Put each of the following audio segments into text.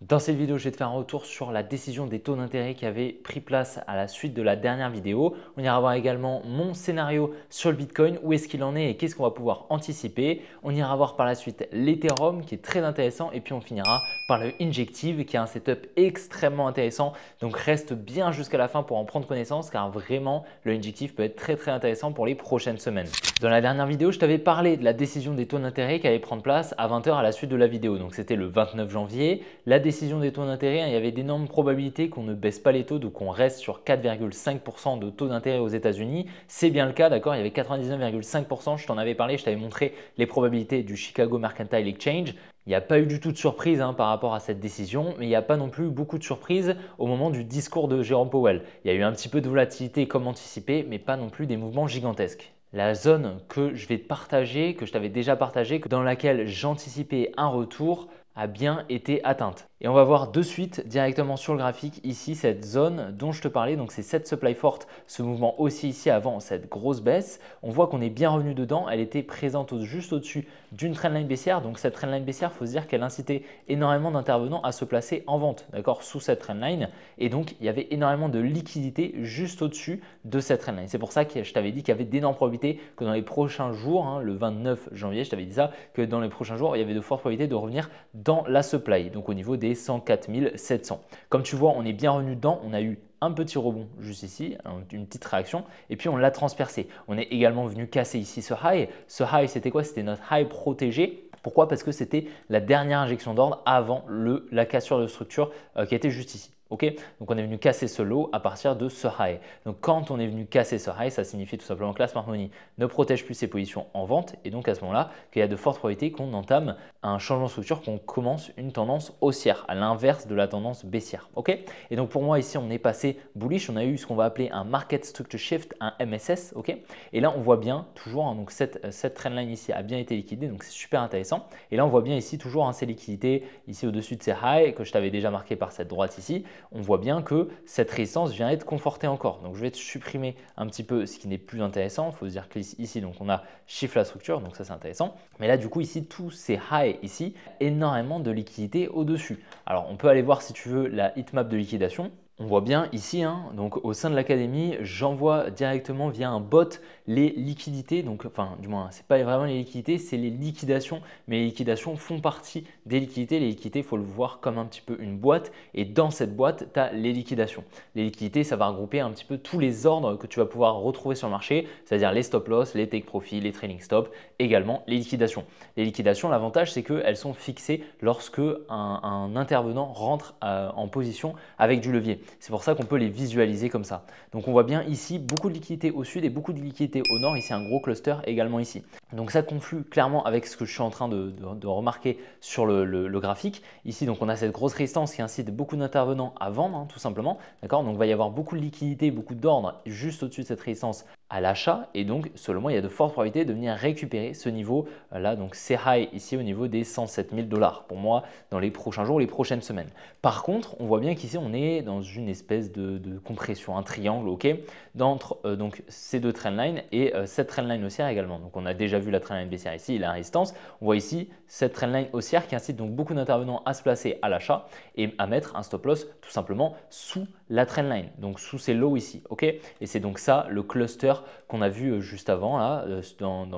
Dans cette vidéo, je vais te faire un retour sur la décision des taux d'intérêt qui avait pris place à la suite de la dernière vidéo. On ira voir également mon scénario sur le Bitcoin, où est-ce qu'il en est et qu'est-ce qu'on va pouvoir anticiper. On ira voir par la suite l'Ethereum qui est très intéressant et puis on finira par le Injective qui a un setup extrêmement intéressant. Donc reste bien jusqu'à la fin pour en prendre connaissance car vraiment le Injective peut être très intéressant pour les prochaines semaines. Dans la dernière vidéo, je t'avais parlé de la décision des taux d'intérêt qui allait prendre place à 20 h à la suite de la vidéo. Donc c'était le 29 janvier. La décision des taux d'intérêt, il y avait d'énormes probabilités qu'on ne baisse pas les taux, donc on reste sur 4,5% de taux d'intérêt aux États-Unis. C'est bien le cas, d'accord? Il y avait 99,5%. Je t'en avais parlé, je t'avais montré les probabilités du Chicago Mercantile Exchange. Il n'y a pas eu du tout de surprise par rapport à cette décision, mais il n'y a pas non plus beaucoup de surprises au moment du discours de Jérôme Powell. Il y a eu un petit peu de volatilité comme anticipé, mais pas non plus des mouvements gigantesques. La zone que je vais te partager, que je t'avais déjà partagée, dans laquelle j'anticipais un retour, a bien été atteinte. Et on va voir de suite directement sur le graphique ici cette zone dont je te parlais, donc c'est cette supply forte, ce mouvement aussi ici avant cette grosse baisse. On voit qu'on est bien revenu dedans, elle était présente juste au-dessus d'une trendline baissière, donc cette trendline baissière, il faut se dire qu'elle incitait énormément d'intervenants à se placer en vente, d'accord, sous cette trendline, et donc il y avait énormément de liquidité juste au-dessus de cette trendline. C'est pour ça que je t'avais dit qu'il y avait d'énormes probabilités que dans les prochains jours, le 29 janvier, je t'avais dit ça, que dans les prochains jours, il y avait de fortes probabilités de revenir dans la supply, donc au niveau des 104 700. Comme tu vois, on est bien revenu dedans, on a eu un petit rebond juste ici, une petite réaction, et puis on l'a transpercé. On est également venu casser ici ce high. Ce high, c'était quoi? C'était notre high protégé. Pourquoi? Parce que c'était la dernière injection d'ordre avant la cassure de structure qui était juste ici. Okay, donc on est venu casser ce low à partir de ce high. Donc quand on est venu casser ce high, ça signifie tout simplement que la smart money ne protège plus ses positions en vente et donc à ce moment-là qu'il y a de fortes probabilités qu'on entame un changement de structure, qu'on commence une tendance haussière à l'inverse de la tendance baissière. Okay, et donc pour moi ici on est passé bullish, on a eu ce qu'on va appeler un market structure shift, un MSS. Okay, et là on voit bien toujours donc cette trendline ici a bien été liquidée, donc c'est super intéressant. Et là on voit bien ici toujours ces liquidités ici au-dessus de ces highs que je t'avais déjà marqué par cette droite ici. On voit bien que cette résistance vient être confortée encore. Donc je vais te supprimer un petit peu ce qui n'est plus intéressant. Il faut se dire qu'ici, donc on a chiffre la structure, donc ça c'est intéressant. Mais là du coup ici, tous ces highs ici, énormément de liquidité au-dessus. Alors on peut aller voir si tu veux la heatmap de liquidation. On voit bien ici, donc au sein de l'académie, j'envoie directement via un bot les liquidités. Donc, enfin, du moins, ce n'est pas vraiment les liquidités, c'est les liquidations. Mais les liquidations font partie des liquidités. Les liquidités, il faut le voir comme un petit peu une boîte. Et dans cette boîte, tu as les liquidations. Les liquidités, ça va regrouper un petit peu tous les ordres que tu vas pouvoir retrouver sur le marché, c'est-à-dire les stop loss, les take profit, les trailing stop, également les liquidations. Les liquidations, l'avantage, c'est qu'elles sont fixées lorsque un intervenant rentre en position avec du levier. C'est pour ça qu'on peut les visualiser comme ça. Donc on voit bien ici beaucoup de liquidités au sud et beaucoup de liquidités au nord. Ici un gros cluster également ici. Donc ça conflue clairement avec ce que je suis en train de remarquer sur le graphique. Ici donc on a cette grosse résistance qui incite beaucoup d'intervenants à vendre tout simplement. D'accord, donc il va y avoir beaucoup de liquidités, beaucoup d'ordre juste au-dessus de cette résistance à l'achat et donc selon moi il y a de fortes probabilités de venir récupérer ce niveau là, donc c'est high ici au niveau des 107 000 $ pour moi dans les prochains jours, les prochaines semaines. Par contre on voit bien qu'ici on est dans une espèce de compression, un triangle, ok, d'entre donc ces deux trendlines et cette trendline haussière également. Donc on a déjà vu la trendline baissière ici, la résistance. On voit ici cette trendline haussière qui incite donc beaucoup d'intervenants à se placer à l'achat et à mettre un stop loss tout simplement sous la trendline, donc sous ces lows ici, ok. Et c'est donc ça le cluster qu'on a vu juste avant là,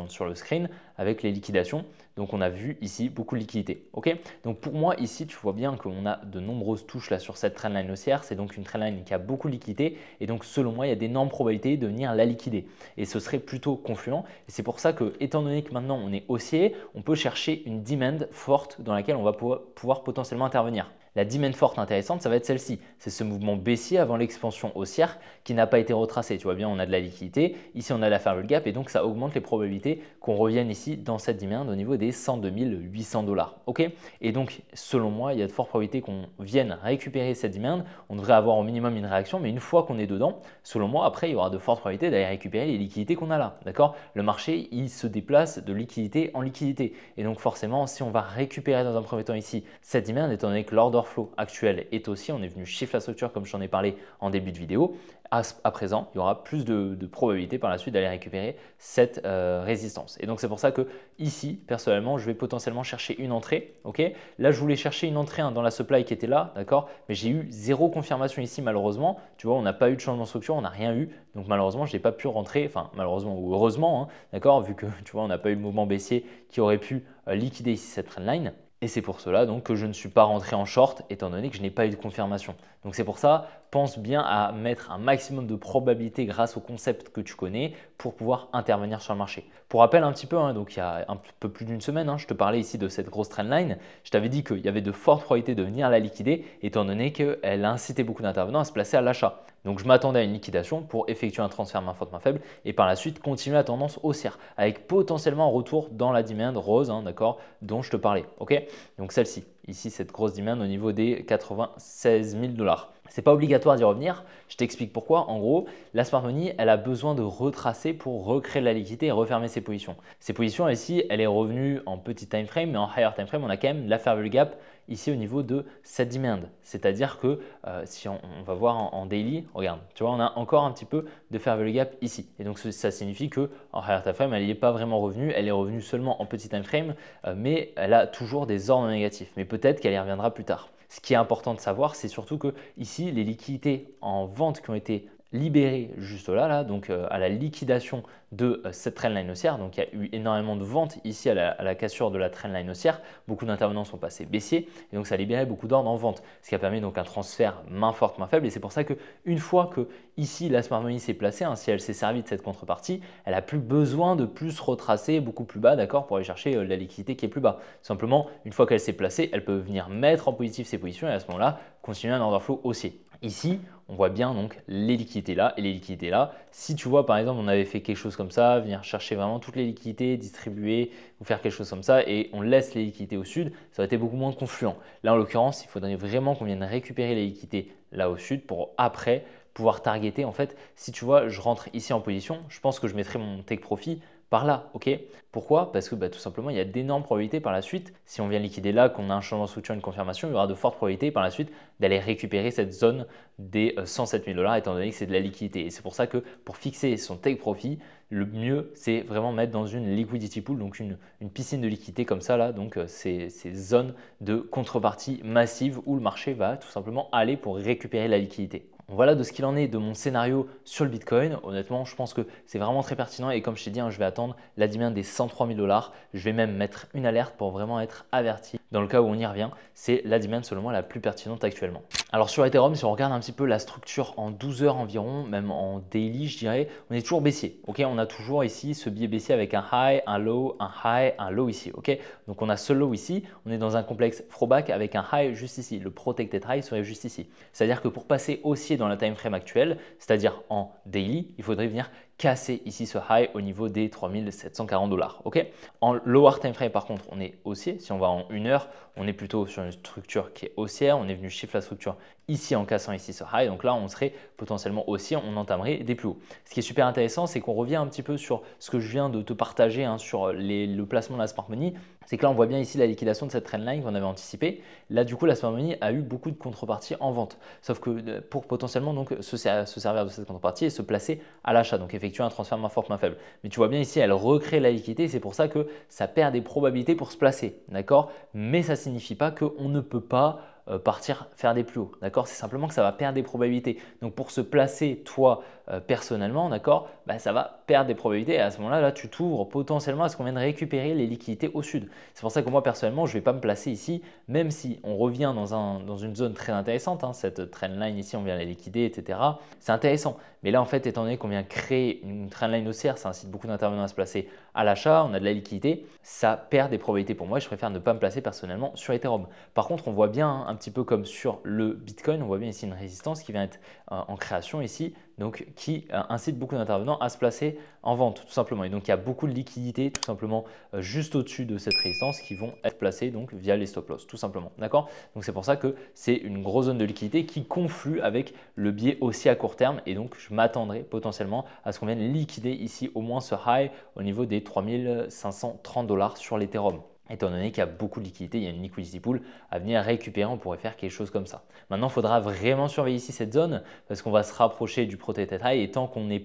sur le screen avec les liquidations. Donc on a vu ici beaucoup de liquidités. Ok, donc pour moi ici tu vois bien qu'on a de nombreuses touches là sur cette trendline haussière. C'est donc une trendline qui a beaucoup de liquidités et donc selon moi il y a d'énormes probabilités de venir la liquider et ce serait plutôt confluent. Et c'est pour ça que étant donné que maintenant on est haussier, on peut chercher une demand forte dans laquelle on va pouvoir potentiellement intervenir. La demand forte intéressante, ça va être celle-ci. C'est ce mouvement baissier avant l'expansion haussière qui n'a pas été retracé. Tu vois bien, on a de la liquidité. Ici, on a la fair value gap et donc ça augmente les probabilités qu'on revienne ici dans cette demand au niveau des 102 800 $. Ok, et donc, selon moi, il y a de fortes probabilités qu'on vienne récupérer cette demand. On devrait avoir au minimum une réaction, mais une fois qu'on est dedans, selon moi, après, il y aura de fortes probabilités d'aller récupérer les liquidités qu'on a là. D'accord, le marché, il se déplace de liquidité en liquidité. Et donc, forcément, si on va récupérer dans un premier temps ici cette demand, étant donné que l'order flow actuel est haussier, on est venu shift la structure comme j'en ai parlé en début de vidéo. À présent, il y aura plus de probabilité par la suite d'aller récupérer cette résistance. Et donc c'est pour ça que ici, personnellement, je vais potentiellement chercher une entrée. Ok, là, je voulais chercher une entrée dans la supply qui était là, d'accord, mais j'ai eu zéro confirmation ici malheureusement. Tu vois, on n'a pas eu de changement de structure, on n'a rien eu. Donc malheureusement, je n'ai pas pu rentrer, enfin malheureusement ou heureusement, hein, d'accord, vu que tu vois, on n'a pas eu le mouvement baissier qui aurait pu liquider ici cette trendline. Et c'est pour cela donc que je ne suis pas rentré en short étant donné que je n'ai pas eu de confirmation. Donc c'est pour ça, pense bien à mettre un maximum de probabilité grâce au concept que tu connais pour pouvoir intervenir sur le marché. Pour rappel un petit peu, hein, donc il y a un peu plus d'une semaine, hein, je te parlais ici de cette grosse trendline. Je t'avais dit qu'il y avait de fortes probabilités de venir la liquider étant donné qu'elle a incité beaucoup d'intervenants à se placer à l'achat. Donc je m'attendais à une liquidation pour effectuer un transfert main forte main faible et par la suite continuer la tendance haussière avec potentiellement un retour dans la demand rose, hein, d'accord, dont je te parlais. Ok, donc celle-ci, ici cette grosse demand au niveau des 96 000 $. Ce n'est pas obligatoire d'y revenir. Je t'explique pourquoi. En gros, la smart money, elle a besoin de retracer pour recréer de la liquidité et refermer ses positions. Ces positions ici, elle est revenue en petit time frame, mais en higher time frame, on a quand même la fair value gap ici au niveau de cette demand. C'est-à-dire que si on va voir en daily, regarde, tu vois, on a encore un petit peu de fair value gap ici. Et donc ça signifie que en higher time frame, elle n'y est pas vraiment revenue. Elle est revenue seulement en petit time frame, mais elle a toujours des ordres négatifs. Mais peut-être qu'elle y reviendra plus tard. Ce qui est important de savoir, c'est surtout que ici, les liquidités en vente qui ont été libérées juste là, donc à la liquidation de cette trendline haussière. Donc il y a eu énormément de ventes ici à la cassure de la trendline haussière. Beaucoup d'intervenants sont passés baissiers et donc ça a libéré beaucoup d'ordres en vente, ce qui a permis donc un transfert main forte, main faible. Et c'est pour ça qu'une fois que ici la smart money s'est placée, hein, si elle s'est servie de cette contrepartie, elle n'a plus besoin de plus retracer beaucoup plus bas, d'accord, pour aller chercher la liquidité qui est plus bas. Simplement, une fois qu'elle s'est placée, elle peut venir mettre en positif ses positions et à ce moment-là, continuer un order flow haussier. Ici, on voit bien donc les liquidités là et les liquidités là. Si tu vois par exemple, on avait fait quelque chose comme ça, venir chercher vraiment toutes les liquidités, distribuer ou faire quelque chose comme ça et on laisse les liquidités au sud, ça aurait été beaucoup moins confluent. Là en l'occurrence, il faudrait vraiment qu'on vienne récupérer les liquidités là au sud pour après pouvoir targeter. En fait, si tu vois, je rentre ici en position, je pense que je mettrai mon take profit par là, ok? Pourquoi? Parce que tout simplement, il y a d'énormes probabilités par la suite, si on vient liquider là, qu'on a un changement de structure, une confirmation, il y aura de fortes probabilités par la suite d'aller récupérer cette zone des 107 000 $ étant donné que c'est de la liquidité. Et c'est pour ça que pour fixer son take profit, le mieux, c'est vraiment mettre dans une liquidity pool, donc une piscine de liquidité comme ça, là, donc ces zones de contrepartie massive où le marché va tout simplement aller pour récupérer la liquidité. Voilà de ce qu'il en est de mon scénario sur le Bitcoin. Honnêtement, je pense que c'est vraiment très pertinent et comme je t'ai dit, hein, je vais attendre la demand des 103 000 $. Je vais même mettre une alerte pour vraiment être averti. Dans le cas où on y revient, c'est la demand selon moi la plus pertinente actuellement. Alors sur Ethereum, si on regarde un petit peu la structure en 12 heures environ, même en daily, je dirais, on est toujours baissier. Ok, on a toujours ici ce biais baissier avec un high, un low, un high, un low ici. Ok, donc on a ce low ici, on est dans un complexe throwback avec un high juste ici. Le protected high serait juste ici. C'est-à-dire que pour passer haussier dans la time frame actuelle, c'est-à-dire en daily, il faudrait venir casser ici ce high au niveau des 3740 $. Ok, en lower time frame par contre, on est haussier. Si on va en 1 heure, on est plutôt sur une structure qui est haussière. On est venu shift la structure ici en cassant ici ce high. Donc là, on serait potentiellement haussier, on entamerait des plus hauts. Ce qui est super intéressant, c'est qu'on revient un petit peu sur ce que je viens de te partager hein, sur le placement de la smart money. C'est que là, on voit bien ici la liquidation de cette trendline qu'on avait anticipée. Là, du coup, la smart money a eu beaucoup de contreparties en vente. Sauf que pour potentiellement donc, se servir de cette contrepartie et se placer à l'achat, donc effectuer un transfert main forte, main faible. Mais tu vois bien ici, elle recrée la liquidité. C'est pour ça que ça perd des probabilités pour se placer. D'accord? Mais ça ne signifie pas qu'on ne peut pas partir faire des plus hauts, d'accord? C'est simplement que ça va perdre des probabilités. Donc pour se placer toi personnellement, d'accord, ça va perdre des probabilités et à ce moment-là, là, tu t'ouvres potentiellement à ce qu'on vienne récupérer les liquidités au sud. C'est pour ça que moi personnellement, je ne vais pas me placer ici, même si on revient dans une zone très intéressante, hein, cette trendline ici, on vient la liquider, etc. C'est intéressant. Mais là, en fait, étant donné qu'on vient créer une trendline haussière, ça incite beaucoup d'intervenants à se placer à l'achat, on a de la liquidité, ça perd des probabilités pour moi et je préfère ne pas me placer personnellement sur Ethereum. Par contre, on voit bien, hein, un petit peu comme sur le Bitcoin, on voit bien ici une résistance qui vient être en création ici, donc qui incite beaucoup d'intervenants à se placer en vente tout simplement. Et donc il y a beaucoup de liquidités tout simplement juste au-dessus de cette résistance qui vont être placées donc via les stop loss tout simplement. D'accord? Donc c'est pour ça que c'est une grosse zone de liquidité qui conflue avec le biais aussi à court terme et donc je m'attendrai potentiellement à ce qu'on vienne liquider ici au moins ce high au niveau des 3530 $ sur l'Ethereum. étant donné qu'il y a beaucoup de liquidités, il y a une liquidity pool à venir récupérer, on pourrait faire quelque chose comme ça. Maintenant, il faudra vraiment surveiller ici cette zone parce qu'on va se rapprocher du protected high et tant qu'on n'a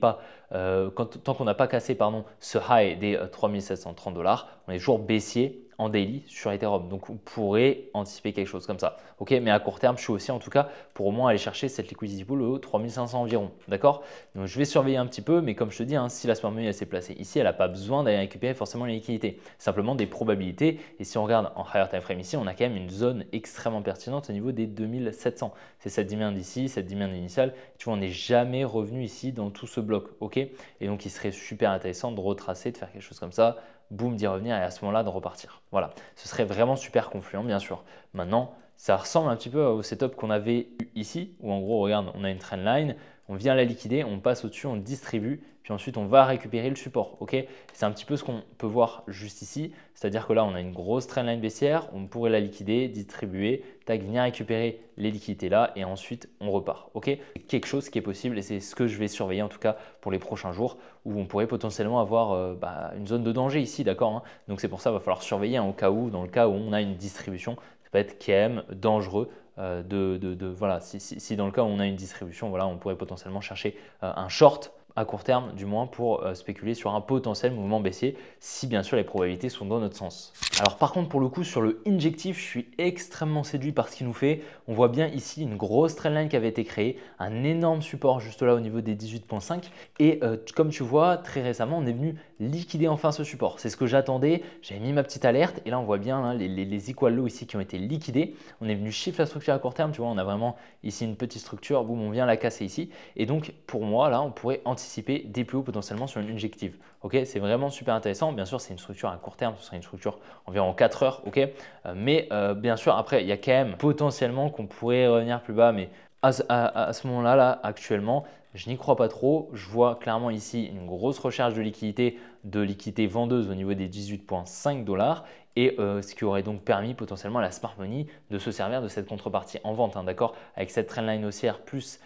pas cassé ce high des 3730 $, on est toujours baissier en daily sur Ethereum. Donc, on pourrait anticiper quelque chose comme ça. Ok, mais à court terme, je suis aussi en tout cas pour au moins aller chercher cette liquidity pool aux 3500 environ. D'accord? Donc, je vais surveiller un petit peu, mais comme je te dis, si la smart money s'est placée ici, elle n'a pas besoin d'aller récupérer forcément les liquidités. Simplement des probabilités. Et si on regarde en higher time frame ici, on a quand même une zone extrêmement pertinente au niveau des 2700. C'est cette demand ici, cette demand initiale. Tu vois, on n'est jamais revenu ici dans tout ce bloc. Ok? Et donc, il serait super intéressant de retracer, de faire quelque chose comme ça. Boum, d'y revenir et à ce moment-là de repartir. Voilà, ce serait vraiment super confluent bien sûr. Maintenant, ça ressemble un petit peu au setup qu'on avait eu ici où en gros, regarde, on a une trendline, on vient la liquider, on passe au-dessus, on distribue, puis ensuite on va récupérer le support. Ok, c'est un petit peu ce qu'on peut voir juste ici, c'est-à-dire que là on a une grosse trendline baissière, on pourrait la liquider, distribuer, tac, venir récupérer les liquidités là et ensuite on repart. Ok, c'est quelque chose qui est possible et c'est ce que je vais surveiller en tout cas pour les prochains jours où on pourrait potentiellement avoir une zone de danger ici, d'accord, hein. Donc c'est pour ça qu'il va falloir surveiller au cas où, dans le cas où on a une distribution, ça peut être KM dangereux. Voilà, si dans le cas où on a une distribution, voilà, on pourrait potentiellement chercher un short à court terme, du moins pour spéculer sur un potentiel mouvement baissier, si bien sûr les probabilités sont dans notre sens. Alors par contre, pour le coup, sur le injectif, je suis extrêmement séduit par ce qu'il nous fait. On voit bien ici une grosse trendline qui avait été créée, un énorme support juste là au niveau des 18,5 et comme tu vois, très récemment, on est venu liquider enfin ce support. C'est ce que j'attendais, j'avais mis ma petite alerte et là on voit bien hein, les equal lows ici qui ont été liquidés. On est venu shift la structure à court terme, tu vois, on a vraiment ici une petite structure, boum, on vient la casser ici et donc pour moi là, on pourrait anticiper des plus hauts potentiellement sur une injective. Ok, c'est vraiment super intéressant. Bien sûr, c'est une structure à court terme, ce sera une structure environ 4 heures. Ok, mais bien sûr, après, il y a quand même potentiellement qu'on pourrait revenir plus bas, mais à ce moment-là, là, actuellement, je n'y crois pas trop. Je vois clairement ici une grosse recherche de liquidité vendeuse au niveau des 18,5 $ et ce qui aurait donc permis potentiellement à la smart money de se servir de cette contrepartie en vente, hein, d'accord, avec cette trendline haussière plus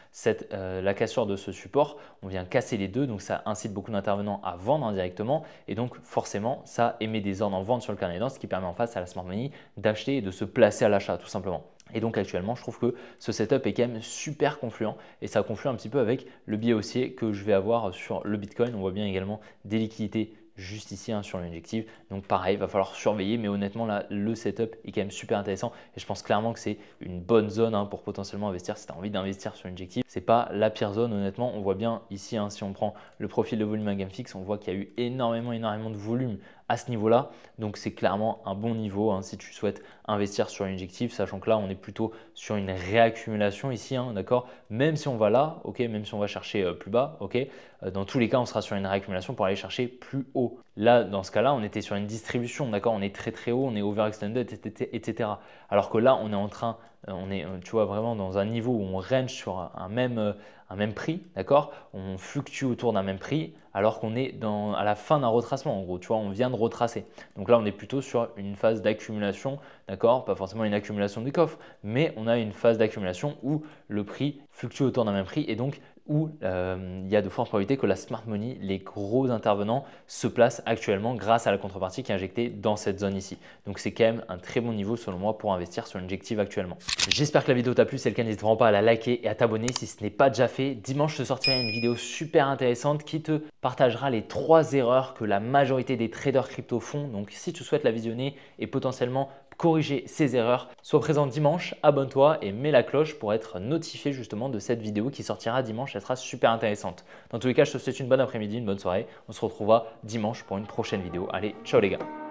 la cassure de ce support, on vient casser les deux, donc ça incite beaucoup d'intervenants à vendre indirectement et donc forcément ça émet des ordres en vente sur le carnet d'ordre, ce qui permet en face à la smart money d'acheter et de se placer à l'achat tout simplement. Et donc actuellement, je trouve que ce setup est quand même super confluent et ça conflue un petit peu avec le biais haussier que je vais avoir sur le Bitcoin. On voit bien également des liquidités juste ici hein, sur l'injective. Donc pareil, il va falloir surveiller, mais honnêtement là, le setup est quand même super intéressant et je pense clairement que c'est une bonne zone hein, pour potentiellement investir si tu as envie d'investir sur l'injective. C'est pas la pire zone honnêtement, on voit bien ici, hein, si on prend le profil de volume à gamme fixe, on voit qu'il y a eu énormément de volume à ce niveau-là. Donc c'est clairement un bon niveau hein, si tu souhaites investir sur l'injective, sachant que là on est plutôt sur une réaccumulation ici, hein, d'accord. Même si on va là, ok, même si on va chercher plus bas, ok, dans tous les cas on sera sur une réaccumulation pour aller chercher plus haut. Là dans ce cas-là on était sur une distribution, d'accord, on est très haut, on est overextended, etc. Alors que là on est en train, tu vois vraiment dans un niveau où on range sur un même prix, d'accord, on fluctue autour d'un même prix alors qu'on est à la fin d'un retracement en gros, tu vois, on vient de retracer. Donc là on est plutôt sur une phase d'accumulation, d'accord, pas forcément une accumulation du coffre, mais on a une phase d'accumulation où le prix fluctue autour d'un même prix et donc où il y a de fortes probabilités que la smart money, les gros intervenants, se placent actuellement grâce à la contrepartie qui est injectée dans cette zone ici. Donc c'est quand même un très bon niveau selon moi pour investir sur l'injective actuellement. J'espère que la vidéo t'a plu, si c'est le cas n'hésite vraiment pas à la liker et à t'abonner si ce n'est pas déjà fait. Dimanche je te sortirai une vidéo super intéressante qui te partagera les 3 erreurs que la majorité des traders crypto font. Donc si tu souhaites la visionner et potentiellement corriger ces erreurs, sois présent dimanche, abonne-toi et mets la cloche pour être notifié justement de cette vidéo qui sortira dimanche, elle sera super intéressante. Dans tous les cas, je te souhaite une bonne après-midi, une bonne soirée. On se retrouvera dimanche pour une prochaine vidéo. Allez, ciao les gars!